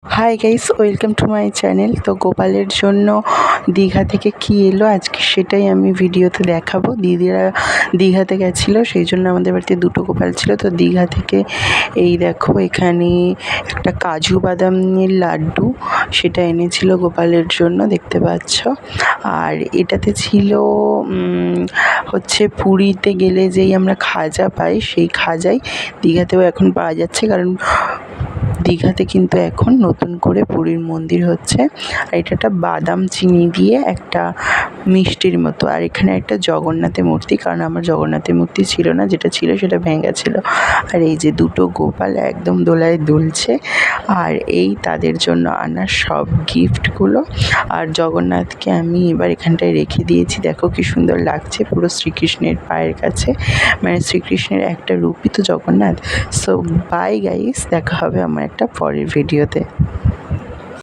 Hi guys, welcome to my channel. তো গোপালের জন্য দীঘা থেকে কি এলো আজকে সেটাই আমি ভিডিওতে দেখাবো। দিদিরা দীঘাতে গেছিলো, সেই জন্য আমাদের বাড়িতে দুটো গোপাল ছিল। তো দীঘা থেকে এই দেখো এখানে একটা কাজু বাদামের লাড্ডু সেটা এনেছিল গোপালের জন্য, দেখতে পাচ্ছ। আর এটাতে ছিল হচ্ছে পুরীতে গেলে যেই আমরা খাজা পাই সেই খাজাই দীঘাতেও এখন পাওয়া যাচ্ছে, কারণ দীঘাতে কিন্তু এখন নতুন করে পুরীর মন্দির হচ্ছে। আর এটা একটা বাদাম চিনি দিয়ে একটা মিষ্টির মতো। আর এখানে একটা জগন্নাথের মূর্তি, কারণ আমার জগন্নাথের মূর্তি ছিল না, যেটা ছিল সেটা ভেঙে ছিল। আর এই যে দুটো গোপাল একদম দোলায় দুলছে, আর এই তাদের জন্য আনা সব গিফটগুলো। আর জগন্নাথকে আমি এবার এখানটায় রেখে দিয়েছি, দেখো কি সুন্দর লাগছে, পুরো শ্রীকৃষ্ণের পায়ের কাছে, মানে শ্রীকৃষ্ণের একটা রূপই তো জগন্নাথ। সো বাই গাইস, দেখা হবে আমার একটা পরের ভিডিওতে।